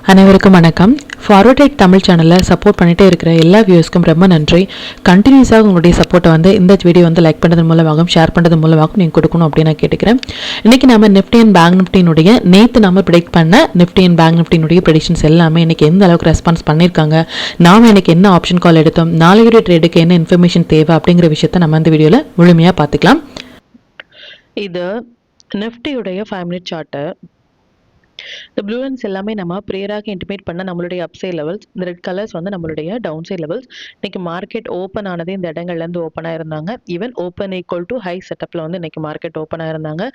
அனைவருக்கும் வணக்கம். ஃபார்வர்ட் தமிழ் சேனலில் சப்போர்ட் பண்ணிகிட்டே இருக்கிற எல்லா வியூஸ்க்கும் ரொம்ப நன்றி. கண்டினியூஸாக உங்களுடைய சப்போர்ட்டை இந்த வீடியோ லைக் பண்ணுறது மூலமாகவும் ஷேர் பண்ணுறது மூலமாகவும் நீங்கள் கொடுக்கணும் அப்படின்னு நான் கேட்டுக்கிறேன். இன்றைக்கி நம்ம நிஃப்டி அண்ட் பேங்க் நிஃப்டினுடைய நேற்று நம்ம ப்ரெடிக்ட் பண்ண நிஃப்டி அண்ட் பேங்க் நிஃப்டினுடைய ப்ரெடிக்ஷன்ஸ் எல்லாமே இன்றைக்கி எந்த அளவுக்கு ரெஸ்பான்ஸ் பண்ணியிருக்காங்க, நாம் இன்றைக்கி என்ன ஆப்ஷன் கால் எடுத்தோம், நாளையுடைய ட்ரேடுக்கு என்ன இன்ஃபர்மேஷன் தேவை அப்படிங்கிற விஷயத்தை நம்ம இந்த வீடியோவில் முழுமையாக பார்த்துக்கலாம். இது நிஃப்டியுடைய 5 மினிட் சார்ட்டு. இந்த ப்ளூ லைன்ஸ் எல்லாமே நம்ம ப்ரேயராக இன்டிமேட் பண்ண நம்மளுடைய அப்சைட் லெவல்ஸ், இந்த ரெட் கலர்ஸ் நம்மளுடைய டவுன் சைட் லெவல்ஸ். இன்னைக்கு மார்க்கெட் ஓப்பன் ஆனது இந்த இடங்கள்லேருந்து ஓப்பன் ஆயிருந்தாங்க. Even open equal to high செட்டப்பில் இன்னைக்கு மார்க்கெட் ஓப்பன் ஆயிருந்தாங்க.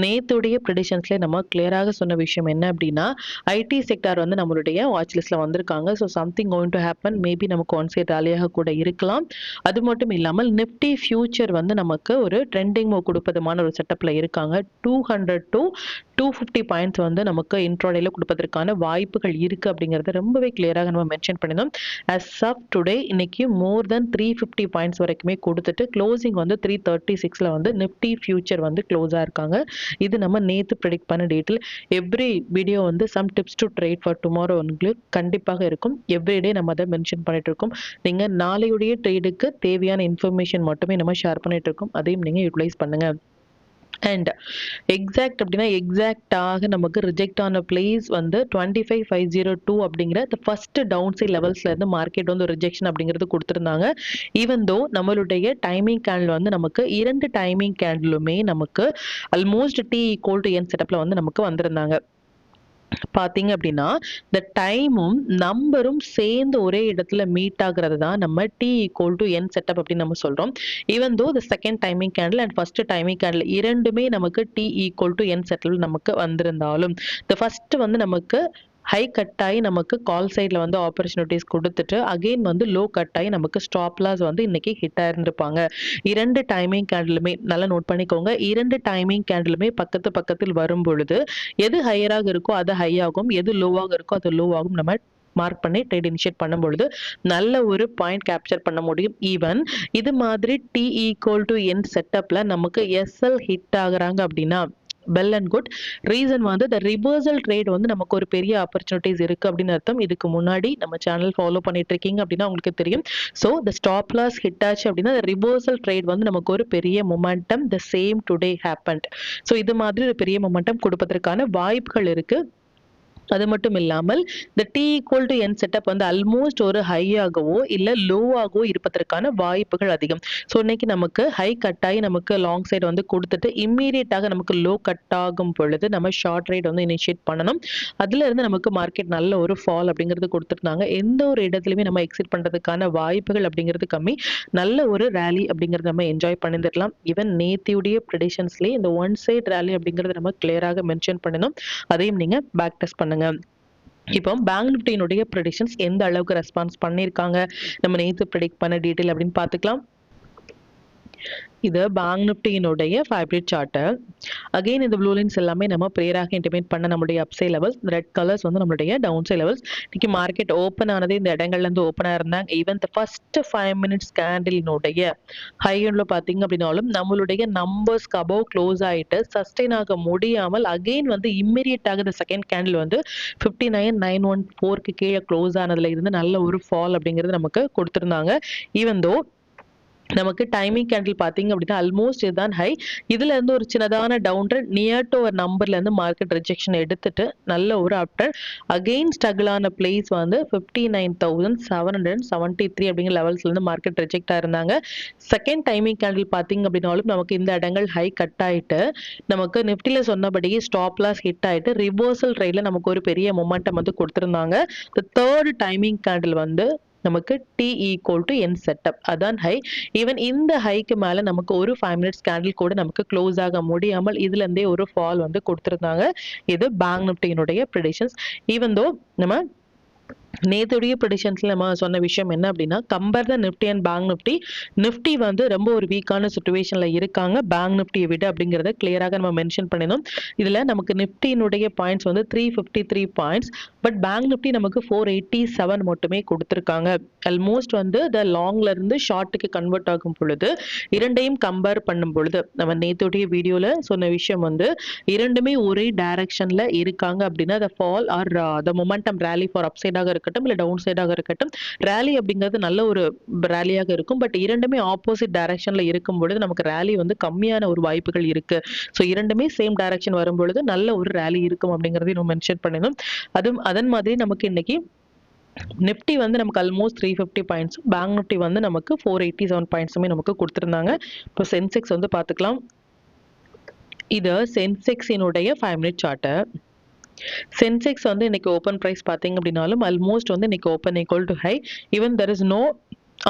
நேத்துடைய ப்ரெடிஷன்ஸ்லேயே நம்ம கிளியராக சொன்ன விஷயம் என்ன அப்படின்னா, ஐடி செக்டார் நம்மளுடைய வாட்ச் லிஸ்ட்டில் வந்திருக்காங்க. So something going to happen, maybe நமக்கு ஒன் சைட் ராலியாக கூட இருக்கலாம். அது மட்டும் இல்லாமல் நிஃப்டி ஃபியூச்சர் நமக்கு ஒரு ட்ரெண்டிங் மூவ் கொடுப்பதுமான ஒரு செட்டப்பில் இருக்காங்க. 200 to 250 பாயிண்ட்ஸ் நமக்கு இன்ட்ராடேல கொடுப்பதற்கான வாய்ப்புகள் இருக்கு அப்படிங்கறத ரொம்பவே கிளியராக நம்ம மென்ஷன் பண்ணினோம். as of today இன்னைக்கு மோர் தென் 350 பாயிண்ட்ஸ் வரைக்குமே கொடுத்துட்டு க்ளோசிங் 336ல நிஃப்டி ஃபியூச்சர் க்ளோஸா இருக்காங்க. இது நம்ம நேத்து ப்ரெடிக்ட் பண்ண டேட்டில். Every video some tips to trade for tomorrow உங்களுக்கு கண்டிப்பாக இருக்கும். எவ்ரிடே நம்ம அதை மென்ஷன் பண்ணிட்டு இருக்கோம். நீங்க நாளையுடைய ட்ரேடுக்கு தேவையான இன்ஃபர்மேஷன் மட்டுமே நம்ம ஷேர் பண்ணிட்டு இருக்கோம். அதையும் நீங்க யூட்டிலைஸ் பண்ணுங்க. அண்ட் எக்ஸாக்ட் அப்படின்னா எக்ஸாக்டாக நமக்கு ரிஜெக்ட் ஆன பிளேஸ் 25502 அப்படிங்கிற ஃபர்ஸ்ட் டவுன் சைட் லெவல்ஸ்ல இருந்து மார்க்கெட் ரிஜெக்ஷன் அப்படிங்கிறது கொடுத்துருந்தாங்க. ஈவன் தோ நம்மளுடைய டைமிங் கேண்டில் நமக்கு 2 டைமிங் கேண்டிலுமே நமக்கு ஆல்மோஸ்ட் டி ஈக்குவல் டு என் செட்டப்ல நமக்கு வந்திருந்தாங்க. பாத்தீங்க அப்படின்னா இந்த டைமும் நம்பரும் சேர்ந்து ஒரே இடத்துல மீட் ஆகுறது தான் நம்ம T equal to N setup அப்படின்னு நம்ம சொல்றோம். Even though the second timing candle and first timing candle இரண்டுமே நமக்கு டி ஈக்குவல் டு என் செட்டில் நமக்கு வந்திருந்தாலும் இந்த ஃபர்ஸ்ட் நமக்கு ஹை கட் ஆகி நமக்கு கால் சைடில் ஆப்பர்ச்சுனிட்டிஸ் கொடுத்துட்டு அகெயின் லோ கட் ஆகி நமக்கு ஸ்டாப் லாஸ் இன்னைக்கு ஹிட் ஆயிருந்திருப்பாங்க. 2 டைமிங் கேண்டிலுமே நல்லா நோட் பண்ணிக்கோங்க. 2 டைமிங் கேண்டிலுமே பக்கத்தில் வரும் பொழுது எது ஹையராக இருக்கோ அது ஹை ஆகும், எது லோவாக இருக்கோ அது லோ ஆகும். நம்ம மார்க் பண்ணி ட்ரேட் இனிஷியேட் பண்ணும்பொழுது நல்ல ஒரு பாயிண்ட் கேப்சர் பண்ண முடியும். ஈவன் இது மாதிரி டி ஈக்குவல் டு என் செட்டப்ல நமக்கு எஸ்எல் ஹிட் ஆகுறாங்க அப்படின்னா well and good. Reason the reversal trade நமக்கு ஒரு பெரிய ஆப்பர்ச்சுனிட்டிஸ் இருக்கு அப்படின்னு அர்த்தம். இதுக்கு முன்னாடி நம்ம சேனல் ஃபாலோ பண்ணிட்டு இருக்கீங்க அப்படின்னா உங்களுக்கு தெரியும். So the stop loss hit ஆச்சு அப்படின்னா ரிவர்சல் ட்ரேட் நமக்கு ஒரு பெரிய momentum the same today happened. So இது மாதிரி ஒரு பெரிய மொமெண்டம் கொடுப்பதற்கான வாய்ப்புகள் இருக்கு. அது மட்டும் இல்லாமல் இந்த T equal to N setup almost ஒரு ஹையாகவோ இல்ல லோவாகவோ இருப்பதற்கான வாய்ப்புகள் அதிகம். ஸோ இன்னைக்கு நமக்கு ஹை கட் ஆகி நமக்கு லாங் சைடு கொடுத்துட்டு இம்மீடியட்டாக நமக்கு லோ கட் ஆகும் பொழுது நம்ம ஷார்ட் ரைட் இனிஷியேட் பண்ணணும். அதுல இருந்து நமக்கு மார்க்கெட் நல்ல ஒரு ஃபால் அப்படிங்கிறது கொடுத்துருந்தாங்க. எந்த ஒரு இடத்துலையுமே நம்ம எக்ஸிட் பண்றதுக்கான வாய்ப்புகள் அப்படிங்கிறது கம்மி. நல்ல ஒரு ரேலி அப்படிங்கறத நம்ம என்ஜாய் பண்ணிடலாம். ஈவன் நேத்தியுடைய ப்ரெடிஷன்ஸ்லேயே இந்த ஒன் சைட் ரேலி அப்படிங்கறத நம்ம கிளியராக மென்ஷன் பண்ணணும். அதையும் நீங்க பேக் டெஸ்ட் பண்ணுங்க. இப்போ பேங்க் நிஃப்டியினுடைய ப்ரெடிக்ஷன்ஸ் எந்த அளவுக்கு ரெஸ்பான்ஸ் பண்ணியிருக்காங்க, நம்ம நேற்று ப்ரெடிக்ட் பண்ண டீட்டெயில் அப்படின்னு பார்த்துக்கலாம். இது பேங்க் நிஃப்டியினுடைய 5 மினிட் சார்ட். அகைன் இந்த ப்ளூ லைன்ஸ் எல்லாமே நம்ம ப்ரேயராக இன்டிமேட் பண்ண நம்மளுடைய அப்சைட் லெவல்ஸ், ரெட் கலர்ஸ் நம்மளுடைய டவுன் சைட் லெவல்ஸ். இன்னைக்கு மார்க்கெட் ஓப்பன் ஆனது இந்த இடங்கள்ல இருந்து ஓப்பன் ஆயிருந்தாங்க. ஈவன் த ஃபர்ஸ்ட் 5 மினிட்ஸ் கேண்டிலினுடைய ஹை எண்ட்ல பாத்தீங்க அப்படின்னாலும் நம்மளுடைய நம்பர்ஸ்க்கு அபவ் க்ளோஸ் ஆயிட்டு சஸ்டெயின் ஆக முடியாமல் அகைன் இம்மிடியட்டாக இந்த செகண்ட் கேண்டில் 59914க்கு கீழே க்ளோஸ் ஆனதுல இருந்து நல்ல ஒரு ஃபால் அப்படிங்கிறது நமக்கு கொடுத்திருந்தாங்க. ஈவன் தோ நமக்கு டைமிங் கேண்டில் பாத்தீங்க அப்படின்னா ஆல்மோஸ்ட் இதுதான் ஹை. இதுல இருந்து ஒரு சின்னதான டவுன் ட்ரெண்ட் நியர் டு ஒரு நம்பர்ல இருந்து மார்க்கெட் ரிஜெக்ஷன் எடுத்துட்டு நல்ல ஒரு அப் ட்ரெண்ட் அகைன் ஸ்ட்ரகிள் ஆன பிளேஸ் 59,773 அப்படிங்கிற லெவல்ஸ்ல இருந்து மார்க்கெட் ரிஜெக்ட் ஆயிருந்தாங்க. செகண்ட் டைமிங் கேண்டில் பாத்தீங்க அப்படின்னாலும் நமக்கு இந்த இடங்கள் ஹை கட் ஆயிட்டு நமக்கு நிஃப்டில சொன்னபடி ஸ்டாப் லாஸ் ஹிட் ஆயிட்டு ரிவர்சல் ட்ரேட்ல நமக்கு ஒரு பெரிய மொமெண்டம் கொடுத்திருந்தாங்க. தேர்ட் டைமிங் கேண்டில் நமக்கு T equal to N setup அதான் ஹை. ஈவன் இந்த ஹைக்கு மேல நமக்கு ஒரு 5 மினிட்ஸ் கேண்டில் கூட நமக்கு க்ளோஸ் ஆக முடியாமல் இதுல இருந்தே ஒரு ஃபால் கொடுத்திருந்தாங்க. இது பேங்க் நிஃப்டியினுடைய ப்ரெடிக்ஷன்ஸ். ஈவன் தோ நம்ம நேத்துடைய ப்ரெடிஷன்ஸ்ல நம்ம சொன்ன விஷயம் என்ன அப்படின்னா, compare the Nifty and bank Nifty. Nifty வந்து ரொம்ப ஒரு வீக்கான சிச்சுவேஷன்ல இருக்காங்க பேங்க் நிஃப்டியை விட அப்படிங்கிறத கிளியராக நம்ம மென்ஷன் பண்ணினோம். இதுல நமக்கு நிஃப்டியினுடைய பாயிண்ட்ஸ் வந்து 353 பாயிண்ட்ஸ். பட் பேங்க் நிஃப்டி நமக்கு 487 மட்டுமே கொடுத்திருக்காங்க. ஆல்மோஸ்ட் வந்து லாங்ல இருந்து ஷார்ட்டுக்கு கன்வெர்ட் ஆகும் பொழுது இரண்டையும் கம்பேர் பண்ணும் பொழுது நம்ம நேத்துடைய வீடியோல சொன்ன விஷயம் வந்து இரண்டுமே ஒரே டைரக்ஷன்ல இருக்காங்க அப்படின்னா fall R momentum rally for அப் சைடாக இருக்கட்டும் இல்ல டவுன் சைடாக இருக்கட்டும், ரேலி அப்படிங்கிறது நல்ல ஒரு ரேலியாக இருக்கும். பட் இரண்டுமே ஆப்போசிட் டைரக்ஷன்ல இருக்கும் பொழுது நமக்கு ரேலி வந்து கம்மியான ஒரு வாய்ப்புகள் இருக்கு. ஸோ இரண்டுமே சேம் டைரக்ஷன் வரும் பொழுது நல்ல ஒரு ரேலி இருக்கும் அப்படிங்கறதையும் நம்ம மென்ஷன் பண்ணணும். அதன் மாதிரி நமக்கு இன்னைக்கு நிப்டி வந்து நமக்கு ஆல்மோஸ்ட் 350 பாயிண்ட்ஸ், பேங்க் நிப்டி வந்து நமக்கு 487 பாயிண்ட்ஸுமே நமக்கு கொடுத்திருந்தாங்க. இப்போ சென்செக்ஸ் வந்து பார்த்துக்கலாம். இது சென்செக்ஸினுடைய 5 மினிட் சார்ட்டு. சென்செக்ஸ் வந்து இன்னைக்கு ஓப்பன் பிரைஸ் பார்த்தீங்க அப்படின்னாலும் ஆல்மோஸ்ட் வந்து இன்னைக்கு open equal to high. Even there is no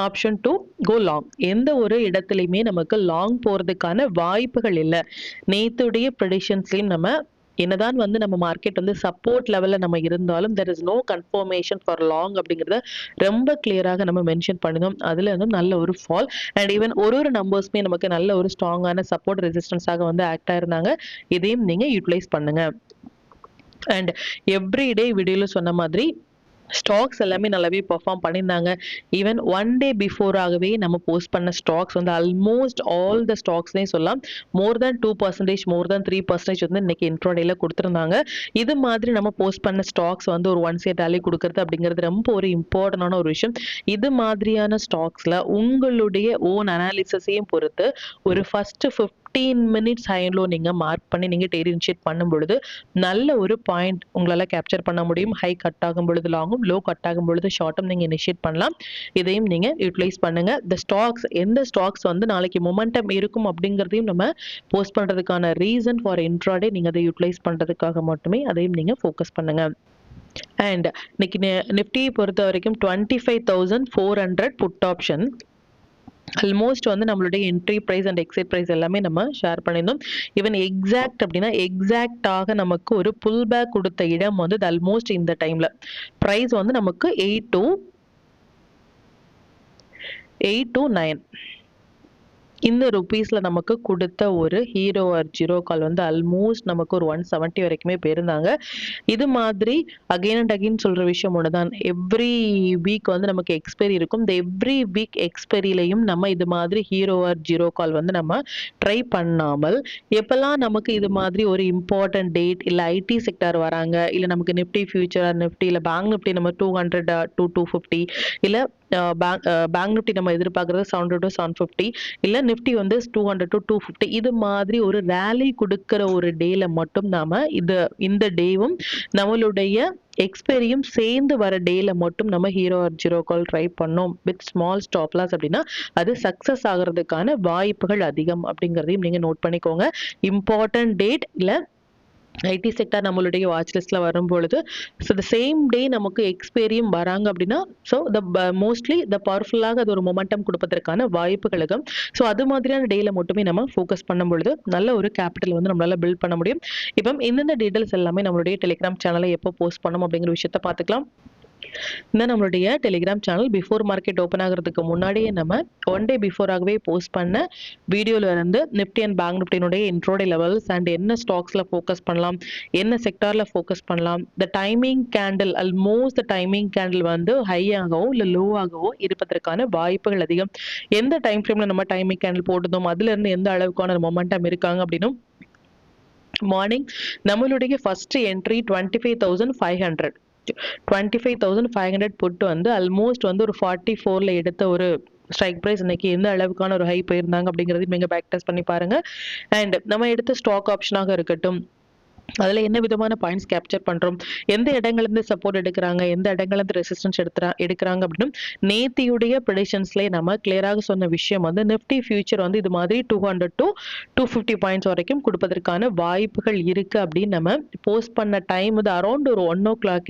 option to go long. எந்த ஒரு இடத்துலையுமே நமக்கு லாங் போறதுக்கான வாய்ப்புகள் இல்லை. நேத்துடைய ப்ரெடிஷன்ஸ்லையும் நம்ம என்னதான் வந்து நம்ம மார்க்கெட் வந்து சப்போர்ட் லெவல்ல நம்ம இருந்தாலும் there is no confirmation for long அப்படிங்கிறத ரொம்ப கிளியராக நம்ம மென்ஷன் பண்ணினோம். அதுல வந்து நல்ல ஒரு ஃபால் அண்ட் ஈவன் ஒரு நம்பர்ஸ்மே நமக்கு நல்ல ஒரு ஸ்ட்ராங்கான சப்போர்ட் ரெசிஸ்டன்ஸாக வந்து ஆக்ட் ஆயிருந்தாங்க. இதையும் நீங்க யூட்டிலைஸ் பண்ணுங்க. அண்ட் எவ்ரிடே வீடியோல சொன்ன மாதிரி ஸ்டாக்ஸ் எல்லாமே நல்லாவே பெர்ஃபார்ம் பண்ணியிருந்தாங்க. ஈவன் ஒன் டே பிஃபோராகவே நம்ம போஸ்ட் பண்ண ஸ்டாக்ஸ் வந்து ஆல்மோஸ்ட் ஆல் த ஸ்டாக்ஸ்னே சொல்லலாம் மோர் தேன் 2%, மோர் தேன் 3% வந்து இன்னைக்கு இன்ட்ரோடேல கொடுத்துருந்தாங்க. இது மாதிரி நம்ம போஸ்ட் பண்ண ஸ்டாக்ஸ் வந்து ஒரு ஒன் சைட் ரேலி கொடுக்கறது அப்படிங்கிறது ரொம்ப ஒரு இம்பார்ட்டன்டான ஒரு விஷயம். இது மாதிரியான ஸ்டாக்ஸ்ல உங்களுடைய ஓன் அனாலிசிஸையும் பொறுத்து ஒரு ஃபர்ஸ்ட் 15 மினிட்ஸ் ஹைலோ நீங்க மார்க் பண்ணி நீங்க டெய்லி இனிஷியேட் பண்ணும் பொழுது நல்ல ஒரு பாயிண்ட் உங்களால கேப்சர் பண்ண முடியும். ஹை கட் ஆகும் பொழுது லாங்கும், லோ கட் ஆகும் பொழுது ஷார்ட்டும் நீங்க இனிஷியேட் பண்ணலாம். இதையும் நீங்க யூட்டிலைஸ் பண்ணுங்க. இந்த ஸ்டாக்ஸ் எந்த ஸ்டாக்ஸ் வந்து நாளைக்கு மொமெண்டம் இருக்கும் அப்படிங்கிறதையும் நம்ம போஸ்ட் பண்றதுக்கான ரீசன் ஃபார் இன்ட்ராடே நீங்க அதை யூட்டிலைஸ் பண்றதுக்காக மட்டுமே அதையும் நீங்க ஃபோக்கஸ் பண்ணுங்க. அண்ட் இன்னைக்கு நிஃப்டியை பொறுத்த வரைக்கும் 25,400 புட் ஆப்ஷன். ஆல்மோஸ்ட் வந்து நம்மளுடைய entry price and exit price எல்லாமே நம்ம ஷேர் பண்ணியிருந்தோம். ஈவன் எக்ஸாக்ட் அப்படின்னா எக்ஸாக்டாக நமக்கு ஒரு புல் பேக் கொடுத்த இடம் வந்து ஆல்மோஸ்ட் இந்த டைம்ல பிரைஸ் வந்து நமக்கு 829 இந்த ருபீஸ்ல நமக்கு கொடுத்த ஒரு ஹீரோ ஆர் ஜீரோ கால் வந்து ஆல்மோஸ்ட் நமக்கு ஒரு 170 வரைக்குமே போயிருந்தாங்க. இது மாதிரி அகைன் அண்ட் அகைன் சொல்ற விஷயம் ஒண்ணுதான். எவ்ரி வீக் வந்து நமக்கு எக்ஸ்பைரி இருக்கும். இந்த எவ்ரி வீக் எக்ஸ்பைரிலையும் நம்ம இது மாதிரி ஹீரோ ஆர் ஜீரோ கால் வந்து நம்ம ட்ரை பண்ணாமல் எப்பெல்லாம் நமக்கு இது மாதிரி ஒரு இம்பார்ட்டன்ட் டேட் இல்ல ஐடி செக்டார் வராங்க, இல்ல நமக்கு நிப்டி ஃபியூச்சர் நிப்டி இல்ல பேங்க் நிப்டி நம்ம 200 to 250 இல்ல பேங்க் நிப்டி நம்ம எதிர்பார்க்கறது 700 to 750 இல்ல நிப்டி வந்து 200 to 250 இது மாதிரி ஒரு ரேலி கொடுக்கிற ஒரு டேல மட்டும் நாம இந்த டேவும் நம்மளுடைய எக்ஸ்பெரியும் சேர்ந்து வர டேல மட்டும் நம்ம ஹீரோ ஆர் ஜீரோ கால் ட்ரை பண்ணோம் வித் ஸ்மால் ஸ்டாப் லாஸ் அப்படின்னா அது சக்சஸ் ஆகிறதுக்கான வாய்ப்புகள் அதிகம் அப்படிங்கிறதையும் நீங்க நோட் பண்ணிக்கோங்க. இம்பார்ட்டன்ட் டேட் இல்ல ஐடி செக்டார் நம்மளுடைய வாட்ச் லிஸ்ட்ல வரும் பொழுது ஸோ த சேம் டே நமக்கு எக்ஸ்பைரியும் வராங்க அப்படின்னா ஸோ மோஸ்ட்லி பவர்ஃபுல்லாக அது ஒரு மொமெண்டம் கொடுப்பதற்கான வாய்ப்புகள் இருக்கும். ஸோ அது மாதிரியான டேல மட்டுமே நம்ம ஃபோக்கஸ் பண்ணும் பொழுது நல்ல ஒரு கேபிட்டல் வந்து நம்மளால பில்ட் பண்ண முடியும். இப்போ இந்த டீடைல்ஸ் எல்லாமே நம்மளுடைய டெலிகிராம் சேனலை எப்போ போஸ்ட் பண்ணணும் அப்படிங்கிற விஷயத்த பார்த்துக்கலாம். இந்த நம்மளுடைய Telegram channel before market open ஆகிறதுக்கு முன்னாடியே நம்ம ஒன் டே பிஃபோராகவே போஸ்ட் பண்ண வீடியோல இருந்து நிப்டி அண்ட் பேங்க் நிப்டினுடைய இன்ட்ரோடே லெவல்ஸ் அண்ட் என்ன ஸ்டாக்ஸ்ல ஃபோக்கஸ் பண்ணலாம், என்ன செக்டார்ல ஃபோக்கஸ் பண்ணலாம், the timing candle almost timing candle வந்து ஹையாகவோ இல்லை லோவாகவோ இருப்பதற்கான வாய்ப்புகள் அதிகம். எந்த டைம் ஃப்ரேம்ல நம்ம டைமிங் கேண்டில் போட்டதும் அதுல இருந்து எந்த அளவுக்கான மொமெண்டம் இருக்காங்க அப்படின்னும் மார்னிங் நம்மளுடைய ஃபர்ஸ்ட் என்ட்ரி 25,500 புட்டு வந்து ஆல்மோஸ்ட் வந்து ஒரு 44ல எடுத்த ஒரு ஸ்ட்ரைக் பிரைஸ் இன்னைக்கு எந்த அளவுக்கான ஒரு ஹை போயிருந்தாங்க அப்படிங்கிறது நீங்க பேக் டெஸ்ட் பண்ணி பாருங்க. அண்ட் நம்ம எடுத்த ஸ்டாக் ஆப்ஷனாக இருக்கட்டும் அதுல என்ன விதமான பாயிண்ட்ஸ் கேப்சர் பண்றோம், எந்த இடங்கள்ல இருந்து சப்போர்ட் எடுக்கிறாங்க, எந்த இடங்கள்ல இருந்து ரெசிஸ்டன்ஸ் எடுக்கிறாங்க அப்படின்னு நேத்தியுடைய ப்ரெடிஷன்ஸ்லேயே நம்ம கிளியராக சொன்ன விஷயம் வந்து நிப்டி ஃபியூச்சர் வந்து இது மாதிரி 200 to 250 பாயிண்ட்ஸ் வரைக்கும் கொடுப்பதற்கான வாய்ப்புகள் இருக்கு அப்படின்னு நம்ம போஸ்ட் பண்ண டைம் வந்து அரௌண்ட் ஒரு 1 o'clock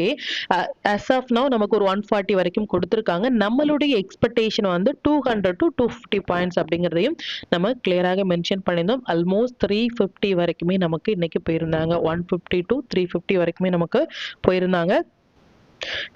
as of now நமக்கு ஒரு 140 வரைக்கும் கொடுத்துருக்காங்க. நம்மளுடைய எக்ஸ்பெக்டேஷன் வந்து 200 to 250 பாயிண்ட்ஸ் அப்படிங்கிறதையும் நம்ம கிளியராக மென்ஷன் பண்ணியிருந்தோம். ஆல்மோஸ்ட் 350 வரைக்குமே நமக்கு இன்னைக்கு போயிருந்தாங்க. 150 to 350 வரைக்குமே நமக்கு போயிருந்தாங்க.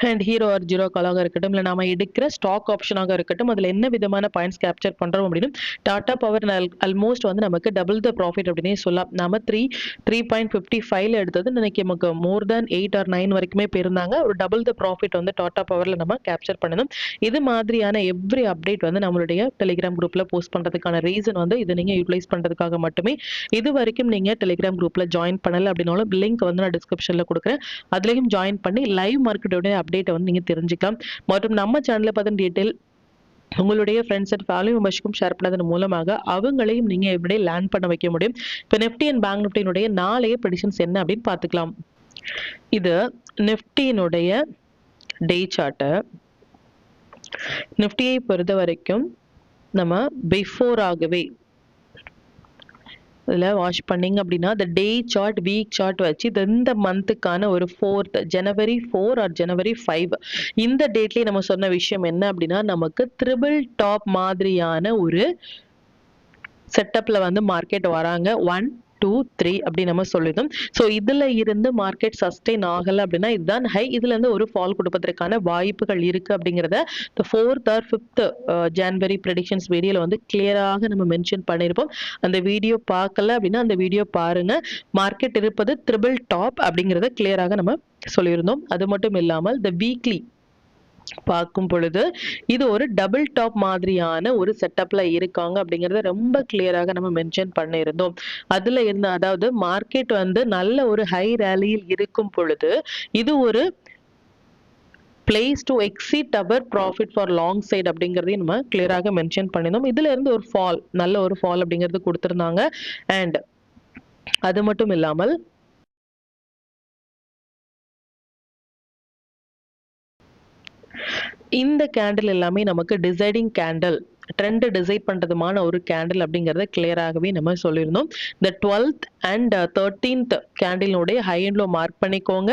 அண்ட் ஹீரோ ஆர் ஜீரோ காலாக இருக்கட்டும், இல்லை நாம எடுக்கிற ஸ்டாக் ஆப்ஷனாக இருக்கட்டும், அதில் என்ன விதமான பாயிண்ட்ஸ் கேப்சர் பண்ணுறோம் அப்படின்னு டாடா பவர் ஆல்மோஸ்ட் வந்து நமக்கு டபுள் த ப்ராஃபிட் அப்படின்னே சொல்லலாம். நம்ம 3.55 எடுத்தது இன்னைக்கு நமக்கு மோர் தேன் 8 or 9 வரைக்குமே போயிருந்தாங்க. ஒரு டபுள் த ப்ராஃபிட் வந்து டாடா பவரில் நம்ம கேப்சர் பண்ணணும். இது மாதிரியான எவ்ரி அப்டேட் வந்து நம்மளுடைய டெலிகிராம் குரூப்பில் போஸ்ட் பண்ணுறதுக்கான ரீசன் வந்து இதை நீங்கள் யூட்டிலைஸ் பண்ணுறதுக்காக மட்டுமே. இது வரைக்கும் நீங்கள் டெலிகிராம் குரூப்பில் ஜாயின் பண்ணலை அப்படின்னாலும் லிங்க் வந்து நான் டிஸ்கிரிப்ஷனில் கொடுக்குறேன். அதுலேயும் ஜாயின் பண்ணி லைவ் மார்க்கெட்டோட அப்டேட்டை வந்து நீங்கள் தெரிஞ்சுக்கலாம். மற்றும் நம்ம சேனலில் பார்த்து டீட்டெயில் உங்களுடைய ஃப்ரெண்ட்ஸ் அண்ட் ஃபேமிலி மெம்பர்ஸ்க்கும் ஷேர் பண்ணதன் மூலமாக அவங்களையும் நீங்கள் எப்படி லேர்ன் பண்ண வைக்க முடியும். இப்போ நிஃப்டி அண்ட் பேங்க் நிஃப்டியினுடைய நாளைய ப்ரெடிக்ஷன்ஸ் என்ன அப்படின்னு பார்த்துக்கலாம். இது நிஃப்டியினுடைய டே சார்ட்டு. நிஃப்டியை பொறுத்த வரைக்கும் நம்ம பிஃபோர் ஆகவே இதில் வாட்ச் பண்ணிங்க அப்படின்னா இந்த டே சார்ட் வீக் சார்ட் வச்சு இந்த மந்த்துக்கான ஒரு 4th January 4 or January 5 இந்த டேட்லேயே நம்ம சொன்ன விஷயம் என்ன அப்படின்னா நமக்கு ட்ரிபிள் டாப் மாதிரியான ஒரு செட்டப்பில் வந்து மார்க்கெட் வராங்க. 1 2 3 அப்படி நம்ம சொல்லிடும். ஸோ இதுல இருந்து மார்க்கெட் சஸ்டெயின் ஆகலை அப்படின்னா இதுதான் ஹை. இதுல இருந்து ஒரு ஃபால் கொடுப்பதற்கான வாய்ப்புகள் இருக்கு அப்படிங்கிறத 4th or 5th January predictions வீடியோல வந்து கிளியராக நம்ம மென்ஷன் பண்ணியிருப்போம். அந்த வீடியோ பார்க்கல அப்படின்னா அந்த வீடியோ பாருங்க. மார்க்கெட் இருப்பது ட்ரிபிள் டாப் அப்படிங்கிறத கிளியராக நம்ம சொல்லியிருந்தோம். அது மட்டும் இல்லாமல் த வீக்லி பார்க்கும் பொழுது இது ஒரு டபுள் டாப் மாதிரியான ஒரு செட்டப்ல இருக்காங்க அப்படிங்கறத ரொம்ப கிளியராக நம்ம மென்ஷன் பண்ணியிருந்தோம். அதுல இருந்து அதாவது மார்க்கெட் வந்து நல்ல ஒரு ஹை ரேலியில் இருக்கும் பொழுது இது ஒரு place to exit our profit for long side அப்படிங்கிறதையும் நம்ம கிளியராக மென்ஷன் பண்ணியிருந்தோம். இதுல இருந்து ஒரு ஃபால், நல்ல ஒரு ஃபால் அப்படிங்கிறது கொடுத்திருந்தாங்க. அண்ட் அது மட்டும் இல்லாமல் இந்த கேண்டில் எல்லாமே நமக்கு டிசைடிங் கேண்டில், ட்ரெண்ட் டிசைட் பண்றதுமான ஒரு கேண்டில் அப்படிங்கறத கிளியராகவே நம்ம சொல்லியிருந்தோம். இந்த 12th and 13th கேண்டிலுடைய ஹை அண்ட் லோ மார்க் பண்ணிக்கோங்க.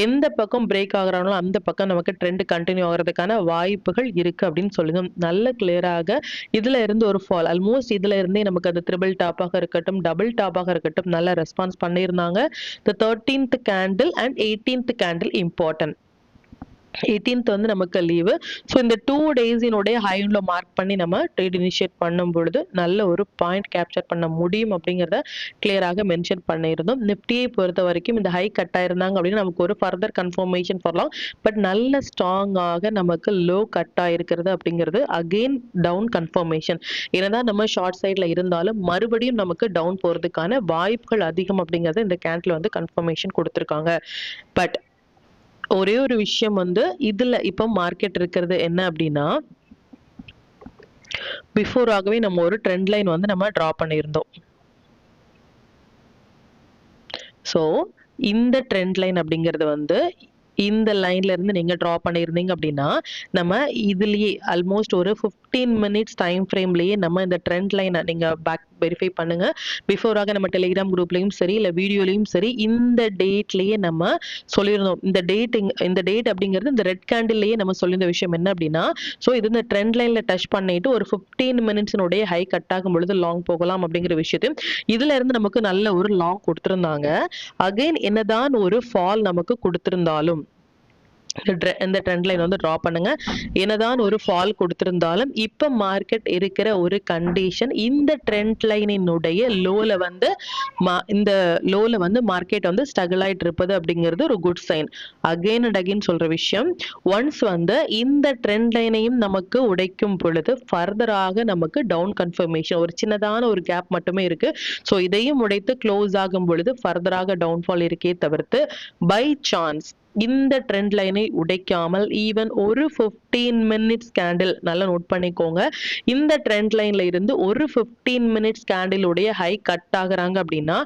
எந்த பக்கம் பிரேக் ஆகுறாங்களோ அந்த பக்கம் நமக்கு ட்ரெண்ட் கண்டினியூ ஆகிறதுக்கான வாய்ப்புகள் இருக்கு அப்படின்னு சொல்லியிருந்தோம். நல்ல கிளியராக இதுல இருந்து ஒரு ஃபால், ஆல்மோஸ்ட் இதுல இருந்தே நமக்கு அது ட்ரிபிள் டாப்பாக இருக்கட்டும் டபுள் டாப்பாக இருக்கட்டும் நல்ல ரெஸ்பான்ஸ் பண்ணியிருந்தாங்க. இந்த 13th candle and 18th candle important. 18th வந்து நமக்கு லீவு. ஸோ இந்த 2 டேஸினுடைய ஹை அண்ட் லோ மார்க் பண்ணி நம்ம ட்ரேட் இனிஷியேட் பண்ணும் பொழுது நல்ல ஒரு பாயிண்ட் கேப்சர் பண்ண முடியும் அப்படிங்கிறத கிளியராக மென்ஷன் பண்ணியிருந்தோம். நிஃப்டியை பொறுத்த வரைக்கும் இந்த ஹை கட் ஆயிருந்தாங்க அப்படின்னு நமக்கு ஒரு ஃபர்தர் கன்ஃபர்மேஷன் பண்ணலாம். பட் நல்ல ஸ்ட்ராங்காக நமக்கு லோ கட் ஆயிருக்கிறது அப்படிங்கிறது அகெயின் டவுன் கன்ஃபர்மேஷன். ஏன்னா நம்ம ஷார்ட் சைட்ல இருந்தாலும் மறுபடியும் நமக்கு டவுன் போறதுக்கான வாய்ப்புகள் அதிகம் அப்படிங்கிறது இந்த கேண்டில் வந்து கன்ஃபர்மேஷன் கொடுத்துருக்காங்க. பட் ஒரே ஒரு விஷயம் வந்து இதுல இப்ப மார்க்கெட் இருக்கிறது என்ன அப்படின்னா பிஃபோர் ஆகவே நம்ம ஒரு ட்ரெண்ட் லைன் வந்து நம்ம டிரா பண்ணியிருந்தோம். ஸோ இந்த ட்ரெண்ட் லைன் அப்படிங்கிறது வந்து இந்த லைன்ல இருந்து நீங்க டிரா பண்ணியிருந்தீங்க அப்படின்னா நம்ம இதுலயே ஆல்மோஸ்ட் ஒரு 15 minutes டைம் ஃப்ரேம்லயே நம்ம இந்த ட்ரெண்ட் லைனை நீங்க பேக் வெரிஃபை பண்ணுங்க. பிஃபோராக நம்ம டெலிகிராம் குரூப்லயும் சரி இல்லை வீடியோலையும் சரி இந்த டேட்லயே நம்ம சொல்லியிருந்தோம். இந்த டேட் அப்படிங்கிறது இந்த ரெட் கேண்டில்லையே நம்ம சொல்லியிருந்த விஷயம் என்ன அப்படின்னா ஸோ இது இந்த ட்ரெண்ட் லைன்ல டச் பண்ணிட்டு ஒரு 15 minutes ஹை கட் ஆகும் பொழுது லாங் போகலாம் அப்படிங்கிற விஷயத்தையும் இதுல இருந்து நமக்கு நல்ல ஒரு லாங் கொடுத்திருந்தாங்க. அகைன் என்னதான் ஒரு ஃபால் நமக்கு கொடுத்திருந்தாலும் இந்த ட்ரெண்ட் லைன் வந்து டிரா பண்ணுங்க. என்னதான் ஒரு ஃபால் கொடுத்திருந்தாலும் இப்ப மார்க்கெட் இருக்கிற ஒரு கண்டிஷன் இந்த ட்ரெண்ட் லைனினுடைய லோல வந்து இந்த லோல வந்து மார்க்கெட் வந்து ஸ்ட்ரகிள் ஆயிட்டு இருப்பது அப்படிங்கிறது ஒரு good sign. Again and again சொல்ற விஷயம், ஒன்ஸ் வந்து இந்த ட்ரெண்ட் லைனையும் நமக்கு உடைக்கும் பொழுது ஃபர்தராக நமக்கு டவுன் கன்ஃபர்மேஷன் ஒரு சின்னதான ஒரு கேப் மட்டுமே இருக்கு. ஸோ இதையும் உடைத்து க்ளோஸ் ஆகும் பொழுது ஃபர்தராக டவுன்ஃபால் இருக்கே தவிர்த்து பை சான்ஸ் இந்த ட்ரெண்ட் லைனை உடைக்காமல் ஈவன் ஒரு 15 minutes கேண்டில் நல்லா நோட் பண்ணிக்கோங்க. இந்த ட்ரெண்ட் லைன்ல இருந்து ஒரு 15 minutes கேண்டில் உடைய ஹை கட் ஆகுறாங்க அப்படின்னா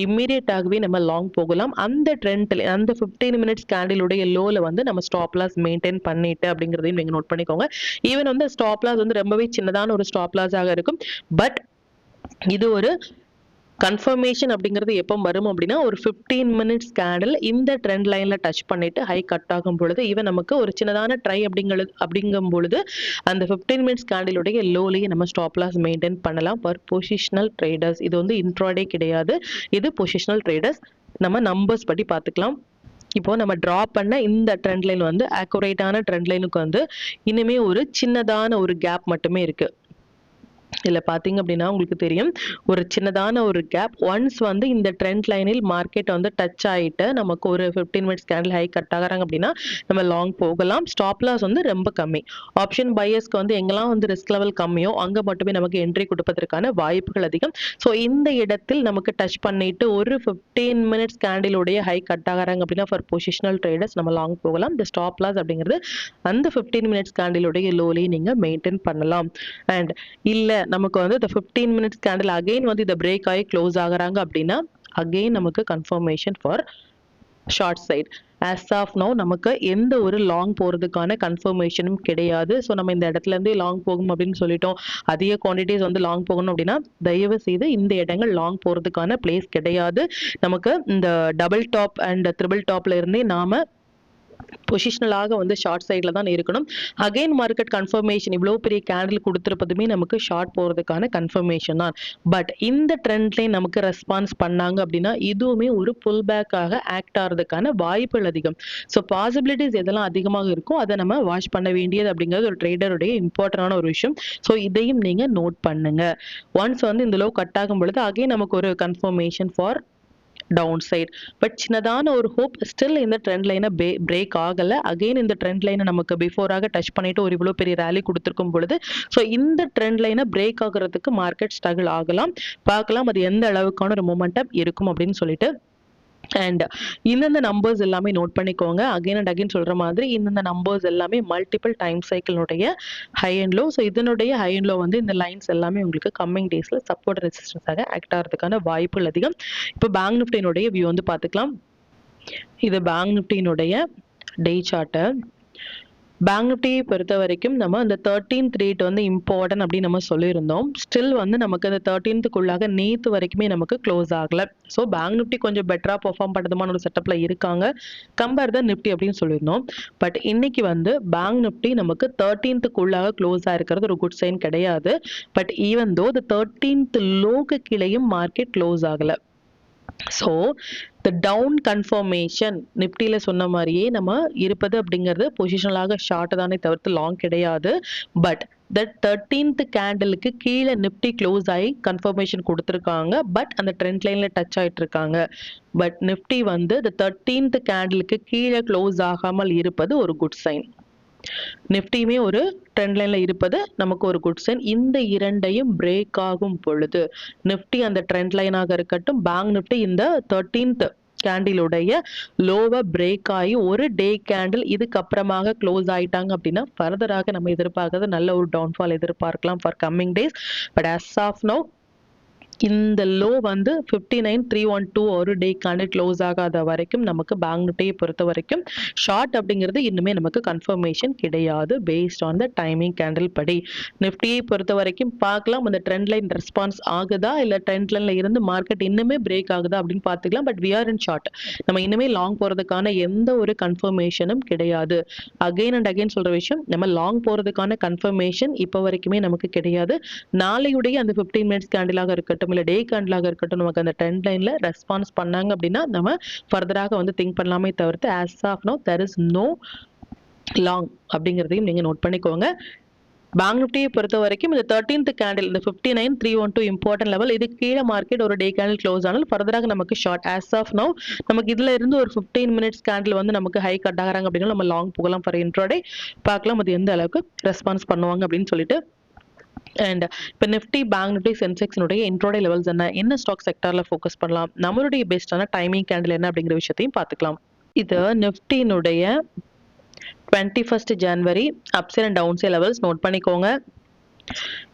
இம்மீடியட்டாகவே நம்ம லாங் போகலாம். அந்த ட்ரெண்ட்ல அந்த 15 minutes கேண்டில் உடைய லோல வந்து நம்ம ஸ்டாப் லாஸ் மெயின்டைன் பண்ணிட்டு அப்படிங்கிறதையும் நீங்க நோட் பண்ணிக்கோங்க. ஈவன் வந்து ஸ்டாப் லாஸ் வந்து ரொம்பவே சின்னதான ஒரு ஸ்டாப் லாஸ் ஆக இருக்கும். பட் இது ஒரு கன்ஃபர்மேஷன் அப்படிங்கிறது எப்போ வரும் அப்படின்னா ஒரு 15 minutes கேண்டில் இந்த ட்ரெண்ட் லைன்ல டச் பண்ணிட்டு ஹை கட் ஆகும் பொழுது ஈவன் நமக்கு ஒரு சின்னதான ட்ரை அப்படிங்கும் பொழுது அந்த 15 minutes கேண்டிலுடைய லோலையே நம்ம ஸ்டாப் லாஸ் மெயின்டைன் பண்ணலாம் ஃபார் பொசிஷனல் ட்ரேடர்ஸ். இது வந்து இன்ட்ராடே கிடையாது, இது பொசிஷனல் ட்ரேடர்ஸ். நம்ம நம்பர்ஸ் படி பார்த்துக்கலாம். இப்போ நம்ம டிரா பண்ண இந்த ட்ரெண்ட் லைன் வந்து அக்யூரேட்டான ட்ரெண்ட் லைனுக்கு வந்து இனிமே ஒரு சின்னதான ஒரு கேப் மட்டுமே இருக்கு. இதில் பார்த்தீங்க அப்படின்னா உங்களுக்கு தெரியும் ஒரு சின்னதான ஒரு கேப். ஒன்ஸ் வந்து இந்த ட்ரெண்ட் லைனில் மார்க்கெட் வந்து டச் ஆகிட்டு நமக்கு ஒரு 15 மினிட்ஸ் கேண்டில் ஹை கட் ஆகிறாங்க அப்படின்னா நம்ம லாங் போகலாம். ஸ்டாப் லாஸ் வந்து ரொம்ப கம்மி. ஆப்ஷன் பையர்ஸ்க்கு வந்து எங்கெல்லாம் வந்து ரிஸ்க் லெவல் கம்மியோ அங்கே மட்டுமே நமக்கு என்ட்ரி கொடுப்பதற்கான வாய்ப்புகள் அதிகம். ஸோ இந்த இடத்தில் நமக்கு டச் பண்ணிட்டு ஒரு 15 மினிட்ஸ் கேண்டிலுடைய ஹை கட் ஆகிறாங்க அப்படின்னா ஃபார் பொசிஷனல் ட்ரேடர்ஸ் நம்ம லாங் போகலாம். இந்த ஸ்டாப் லாஸ் அப்படிங்கிறது அந்த 15 மினிட்ஸ் கேண்டிலுடைய லோலையும் நீங்கள் மெயின்டைன் பண்ணலாம். அண்ட் இல்லை நமக்கு வந்து இந்த 15 மினிட்ஸ் கேண்டில் அகெயின் வந்து இதை பிரேக் ஆகி க்ளோஸ் ஆகுறாங்க அப்படின்னா அகெயின் நமக்கு confirmation for short side. As of no நமக்கு எந்த ஒரு லாங் போகிறதுக்கான கன்ஃபர்மேஷனும் கிடையாது. ஸோ நம்ம இந்த இடத்துல இருந்து லாங் போகும் அப்படின்னு சொல்லிட்டோம், அதிக குவான்டிட்டிஸ் வந்து லாங் போகணும் அப்படின்னா தயவு செய்து இந்த இடங்கள் லாங் போகிறதுக்கான பிளேஸ் கிடையாது. நமக்கு இந்த டபுள் டாப் அண்ட் ட்ரிபிள் டாப்ல இருந்தே நாம பொசிஷனலாக வந்து ஷார்ட் சைடில் தான் இருக்கணும். அகைன் மார்க்கெட் கன்ஃபர்மேஷன் இவ்வளோ பெரிய கேண்டில் கொடுத்துருப்பதுமே நமக்கு ஷார்ட் போகிறதுக்கான கன்ஃபர்மேஷன் தான். பட் இந்த ட்ரெண்ட்லேயே நமக்கு ரெஸ்பான்ஸ் பண்ணாங்க அப்படின்னா இதுவுமே ஒரு புல் பேக்காக ஆக்ட் ஆகிறதுக்கான வாய்ப்புகள் அதிகம். ஸோ பாசிபிலிட்டிஸ் எதெல்லாம் அதிகமாக இருக்கோ அதை நம்ம வாட்ச் பண்ண வேண்டியது அப்படிங்கிறது ஒரு ட்ரேடருடைய இம்பார்ட்டன்டான ஒரு விஷயம். ஸோ இதையும் நீங்கள் நோட் பண்ணுங்க. ஒன்ஸ் வந்து இந்த லோ கட் ஆகும் பொழுது அகைன் நமக்கு ஒரு confirmation for down side. But சின்னதான ஒரு ஹோப் ஸ்டில் இந்த ட்ரெண்ட் லைனை பிரேக் ஆகலை. அகெயின் இந்த ட்ரெண்ட் லைனை நமக்கு பிஃபோராக டச் பண்ணிட்டு ஒரு இவ்வளோ பெரிய ரேலி கொடுத்துருக்கும் பொழுது ஸோ இந்த ட்ரெண்ட் லைனை பிரேக் ஆகுறதுக்கு மார்க்கெட் ஸ்ட்ரகிள் ஆகலாம். பார்க்கலாம் அது எந்த அளவுக்கான ஒரு மொமெண்டம் இருக்கும் அப்படின்னு சொல்லிட்டு. அண்ட் இந்தந்த நம்பர்ஸ் எல்லாமே நோட் பண்ணிக்கோங்க. அகைன் அண்ட் அகைன் சொல்கிற மாதிரி இந்தந்த நம்பர்ஸ் எல்லாமே மல்டிபிள் டைம் சைக்கிளுடைய ஹை அண்ட் லோ. ஸோ இதனுடைய ஹை அண்ட் லோ வந்து இந்த லைன்ஸ் எல்லாமே உங்களுக்கு கம்மிங் டேஸில் சப்போர்ட் ரெசிஸ்டன்ஸாக ஆக்ட் ஆகிறதுக்கான வாய்ப்புகள் அதிகம். இப்போ பேங்க் நிஃப்டியினுடைய வியூ வந்து பார்த்துக்கலாம். இது பேங்க் நிஃப்டியினுடைய டே சார்ட்டு. பேங்க் நிஃப்டியை பொறுத்த வரைக்கும் நம்ம அந்த 13th ரேட் வந்து இம்பார்ட்டன்ட் அப்படின்னு நம்ம சொல்லியிருந்தோம். ஸ்டில் வந்து நமக்கு அந்த 13th நேற்று வரைக்குமே நமக்கு க்ளோஸ் ஆகலை. ஸோ பேங்க் நிஃப்டி கொஞ்சம் பெட்டராக பெர்ஃபார்ம் பண்ணுறதுமான ஒரு செட்டப்பில் இருக்காங்க கம்பேர் த நிஃப்டி அப்படின்னு சொல்லியிருந்தோம். பட் இன்னைக்கு வந்து பேங்க் நிஃப்டி நமக்கு 13th க்ளோஸ் ஆகிருக்கிறது ஒரு குட் சைன் கிடையாது. But even though the 13th log கீழேயும் மார்க்கெட் க்ளோஸ் ஆகலை. ஸோ த டவுன் கன்ஃபர்மேஷன் நிஃப்டியில் சொன்ன மாதிரியே நம்ம இருப்பது அப்படிங்கிறது பொசிஷனலாக ஷார்ட் தானே தவிர்த்து லாங் கிடையாது. பட் த 13th கேண்டலுக்கு கீழே நிஃப்டி க்ளோஸ் ஆகி கன்ஃபர்மேஷன் கொடுத்துருக்காங்க. பட் அந்த ட்ரெண்ட் லைனில் டச் ஆகிட்டு இருக்காங்க. பட் நிஃப்டி வந்து த 13th கேண்டலுக்கு கீழே க்ளோஸ் ஆகாமல் இருப்பது ஒரு குட் சைன். நிஃப்டியுமே ஒரு ட்ரெண்ட் லைன்ல இருப்பது நமக்கு ஒரு குட் சைன். இந்த இரண்டையும் பிரேக் ஆகும் பொழுது நிஃப்டி அந்த ட்ரெண்ட் லைனாக இருக்கட்டும், பேங்க் நிஃப்டி இந்த 13th கேண்டிலுடைய லோவை பிரேக் ஆகி ஒரு டே கேண்டில் இதுக்கப்புறமாக க்ளோஸ் ஆயிட்டாங்க அப்படின்னா ஃபர்தராக நம்ம எதிர்பார்க்கறது நல்ல ஒரு டவுன்ஃபால் எதிர்பார்க்கலாம் for coming days. But as of now இந்த லோ வந்து 59,312 ஒரு டே கேண்டில் க்ளோஸ் ஆகாத வரைக்கும் நமக்கு பேங்க் நிஃப்டியை பொறுத்த வரைக்கும் ஷார்ட் அப்படிங்கிறது இன்னுமே நமக்கு கன்ஃபர்மேஷன் கிடையாது based on the timing candle படி. நிஃப்டியை பொறுத்த வரைக்கும் பார்க்கலாம் அந்த ட்ரெண்ட் லைன் ரெஸ்பான்ஸ் ஆகுதா இல்லை ட்ரெண்ட் லைன்ல இருந்து மார்க்கெட் இன்னுமே பிரேக் ஆகுதா அப்படின்னு பார்த்துக்கலாம். But we are in short. நம்ம இன்னுமே லாங் போகிறதுக்கான எந்த ஒரு கன்ஃபர்மேஷனும் கிடையாது. அகைன் அண்ட் அகைன் சொல்கிற விஷயம் நம்ம லாங் போகிறதுக்கான கன்ஃபர்மேஷன் இப்போ வரைக்குமே நமக்கு கிடையாது. நாளையுடைய அந்த 15 மினிட்ஸ் கேண்டிலாக இருக்கட்டும் இல்லை டே கேண்டிலாக இருக்கட்டும் நமக்கு அந்த ட்ரெண்ட் லைன்ல ரெஸ்பான்ஸ் பண்ணாங்க அப்படின்னா நம்ம ஃபர்தராக வந்து திங்க் பண்ணலாமே தவிர்த்து as of no there is no long அப்படிங்கிறதையும் நீங்க நோட் பண்ணிக்கோங்க. பேங்க் நிஃப்டியை பொறுத்த வரைக்கும் இந்த 13th கேண்டில் இந்த 59,312 இம்பார்ட்டன்ட் லெவல் இது கீழே மார்க்கெட் ஒரு டே கேண்டில் க்ளோஸ் ஆனால் ஃபர்தராக நமக்கு ஷார்ட். ஆஸ் ஆஃப் நோ நமக்கு இதுல இருந்து ஒரு 15 மினிட்ஸ் கேண்டில் வந்து நமக்கு ஹை கட் ஆகிறாங்க அப்படின்னா நம்ம லாங் போகலாம் ஃபார் இன்ட்ராடே. பார்க்கலாம் அது எந்த அளவுக்கு ரெஸ்பான்ஸ் பண்ணுவாங்க அப்படின்னு சொல்லிட்டு. அண்ட் இப்போ நிஃப்டி பேங்க் நிஃப்டி சென்செக்ஸினுடைய இன்ட்ரோடே லெவல்ஸ் என்ன ஸ்டாக் செக்டாரில் ஃபோக்கஸ் பண்ணலாம், நம்மளுடைய பெஸ்டான டைமிங் கேண்டில் என்ன அப்படிங்கிற விஷயத்தையும் பார்த்துக்கலாம். இது நிஃப்டியினுடைய 21st ஜனவரி upside and down side levels note பண்ணிக்கோங்க.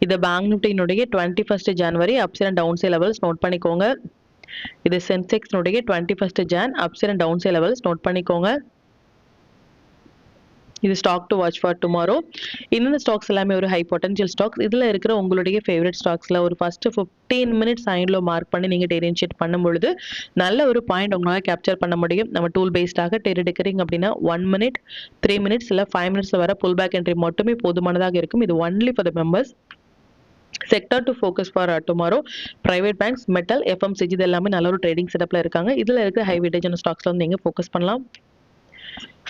இது பேங்க் நிஃப்டியினுடைய 21st ஜனவரி upside and down side levels note பண்ணிக்கோங்க. இது சென்செக்ஸ்னுடைய 21st Jan upside and down side levels note பண்ணிக்கோங்க. இது stock to watch for tomorrow. இந்த ஸ்டாக்ஸ் எல்லாமே ஒரு ஹை பொட்டன்ஷியல் ஸ்டாக்ஸ். இதில் இருக்கிற உங்களுடைய ஃபேவரட் ஸ்டாக்ஸில் ஒரு ஃபர்ஸ்ட் 15 மினிட்ஸ் சைனில் மார்க் பண்ணி நீங்கள் டெய்லி இனிஷியேட் பண்ணும்பொழுது நல்ல ஒரு பாயிண்ட் உங்களால் கேப்சர் பண்ண முடியும். நம்ம டூல் பேஸ்டாக டெய்லி எடுக்கிறீங்க அப்படின்னா 1 மினிட் 3 மினிட்ஸ் இல்லை 5 மினிட்ஸில் வர புல் பேக் என்ட்ரி மட்டுமே போதுமானதாக இருக்கும். இது only for the members. Sector to focus for tomorrow private banks, metal, FMCG இது எல்லாமே நல்ல ஒரு ட்ரேடிங் செட்டப்பில் இருக்காங்க. இதில் இருக்கிற ஹை வெயிட்டேஜான ஸ்டாக்ஸில் வந்து நீங்கள் ஃபோக்கஸ் பண்ணலாம்.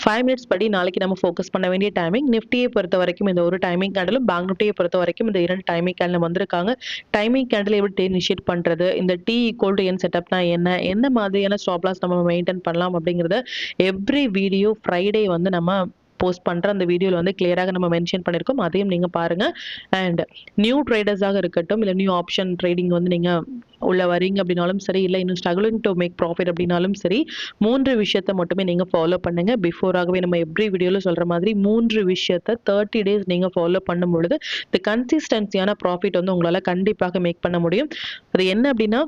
5 மினிட்ஸ் படி நாளைக்கு நம்ம ஃபோக்கஸ் பண்ண வேண்டிய டைமிங் நிஃப்டியை பொறுத்த வரைக்கும் இந்த ஒரு டைமிங் கேண்டலும் பேங்க் நிஃப்டியை பொறுத்த வரைக்கும் இந்த 2 டைமிங் கேண்டில் வந்திருக்காங்க. டைமிங் கேண்டில் எப்படி இனிஷியேட் பண்றது, இந்த T = N செட்டப்னா என்ன, எந்த மாதிரியான ஸ்டாப் லாஸ் நம்ம மெயின்டைன் பண்ணலாம் அப்படிங்கிறத எவ்ரி வீடியோ ஃப்ரைடே வந்து நம்ம போஸ்ட் பண்ற அந்த வீடியோல வந்து கிளியராக நம்ம மென்ஷன் பண்ணியிருக்கோம். அதையும் நீங்க பாருங்க. அண்ட் நியூ ட்ரேடர்ஸாக இருக்கட்டும், இல்ல நியூ ஆப்ஷன் ட்ரேடிங் வந்து நீங்க உள்ள வரீங்க அப்படின்னாலும் சரி, இல்ல இன்னும் ஸ்ட்ரகிளிங் டு மேக் ப்ராஃபிட் அப்படின்னாலும் சரி, 3 விஷயத்தை மட்டுமே நீங்க ஃபாலோ பண்ணுங்க. பிஃபோராகவே நம்ம எவ்ரி வீடியோல சொல்ற மாதிரி 3 விஷயத்தை 30 டேஸ் நீங்க ஃபாலோ பண்ணும் பொழுது இந்த கன்சிஸ்டன்சியான ப்ராஃபிட் வந்து உங்களால கண்டிப்பாக மேக் பண்ண முடியும். அது என்ன அப்படின்னா,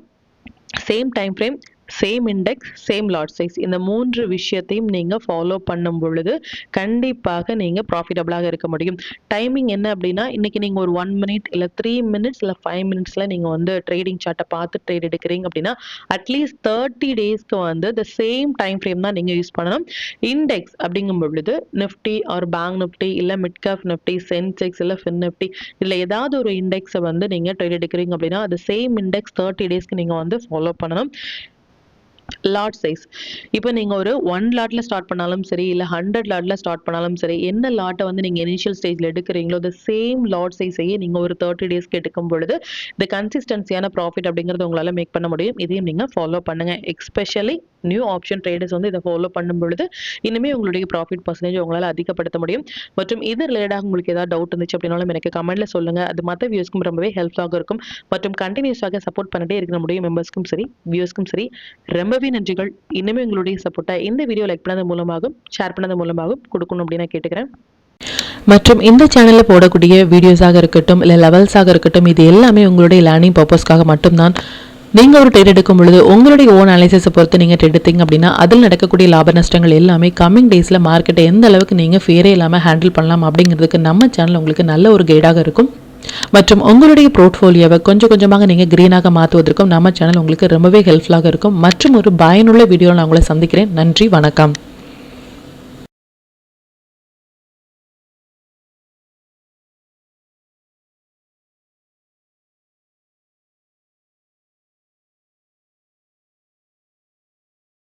same time frame, same index, same lot size, இந்த 3 விஷயத்தையும் நீங்க ஃபாலோ பண்ணும் பொழுது கண்டிப்பாக நீங்க ப்ராஃபிட்டபிளாக இருக்க முடியும். டைமிங் என்ன அப்படின்னா, இன்னைக்கு நீங்க ஒரு 1 மினிட் இல்ல 3 மினிட்ஸ் இல்ல 5 மினிட்ஸ்ல நீங்க வந்து ட்ரேடிங் சார்ட்டை பார்த்து ட்ரேட் எடுக்கிறீங்க அப்படின்னா அட்லீஸ்ட் 30 டேஸ்க்கு வந்து the சேம் டைம் ஃப்ரேம் தான் நீங்க யூஸ் பண்ணணும். இண்டெக்ஸ் அப்படிங்கும் பொழுது நிஃப்டி ஆர் பேங்க் நிஃப்டி இல்ல மிட் கேப் நிஃப்டி, சென்செக்ஸ் இல்ல ஃபின் நிஃப்டி, இதுல ஏதாவது ஒரு இண்டெக்ஸை வந்து நீங்க ட்ரேட் எடுக்கிறீங்க அப்படின்னா அது சேம் இண்டெக்ஸ் 30 டேஸ்க்கு நீங்க வந்து ஃபாலோ பண்ணணும். லாட் சைஸ், இப்போ நீங்க ஒரு 1 லாட்ல ஸ்டார்ட் பண்ணாலும் சரி, இல்ல 100 லாட்ல ஸ்டார்ட் பண்ணாலும் சரி, என்ன லாட்டை வந்து நீங்க இனிஷியல் ஸ்டேஜ்ல எடுக்கிறீங்களோ the சேம் லாட் சைஸையே நீங்க ஒரு 30 டேஸ்க்கு எடுக்கும் பொழுது இந்த கன்சிஸ்டன்சியான ப்ராஃபிட் அப்படிங்கறது உங்களால மேக் பண்ண முடியும். இதையும் நீங்க ஃபாலோ பண்ணுங்க. எஸ்பெஷலி நியூ ஆப்ஷன் ட்ரேடர்ஸ் வந்து இதை ஃபாலோ பண்ணும் பொழுது இனிமே உங்களுடைய ப்ராஃபிட் பர்சன்டேஜ் உங்களால அதிகப்படுத்த முடியும். மற்றும் இது ரிலேட்டடாக உங்களுக்கு ஏதாவது டவுட் இருந்துச்சு அப்படின்னாலும் எனக்கு கமெண்ட்ல சொல்லுங்க. அது மற்ற வியூஸ்க்கும் ரொம்பவே ஹெல்ப்ஃபுல்லாக இருக்கும். மற்றும் கண்டினியூஸாக சப்போர்ட் பண்ணிட்டே இருக்கிற நம்முடைய மெம்பர்ஸ்க்கும் சரி, வியூஸ்க்கும் சரி, ரொம்பவே நன்றிகள். இனிமே உங்களுடைய சப்போர்ட்டை இந்த வீடியோ லைக் பண்ணது மூலமாகவும் ஷேர் பண்ணது மூலமாகவும் கொடுக்கணும் அப்படின்னு நான் கேட்டுக்கிறேன். மற்றும் இந்த சேனலில் போடக்கூடிய வீடியோஸாக இருக்கட்டும், இல்லை லெவல்ஸாக இருக்கட்டும், இது எல்லாமே உங்களுடைய லேர்னிங் பர்பஸ்க்காக மட்டும்தான். நீங்கள் ஒரு ட்ரேட் எடுக்கும் பொழுது உங்களுடைய ஓன் அனாலிசிஸை பொறுத்து நீங்கள் ட்ரேட் எடுத்தீங்க அப்படின்னா அதில் நடக்கக்கூடிய லாப நஷ்டங்கள் எல்லாமே கம்மிங் டேஸில் மார்க்கெட்டை எந்த அளவுக்கு நீங்கள் ஃபேரே இல்லாமல் ஹேண்டில் பண்ணலாம் அப்படிங்கிறதுக்கு நம்ம சேனல் உங்களுக்கு நல்ல ஒரு கைடாக இருக்கும். மற்றும் உங்களுடைய போர்ட்ஃபோலியோவை கொஞ்சம் கொஞ்சமாக நீங்கள் க்ரீனாக மாற்றுவதற்கும் நம்ம சேனல் உங்களுக்கு ரொம்பவே ஹெல்ப்ஃபுல்லாக இருக்கும். மற்றும் ஒரு பயனுள்ள வீடியோவில் நான் உங்களை சந்திக்கிறேன். நன்றி, வணக்கம்.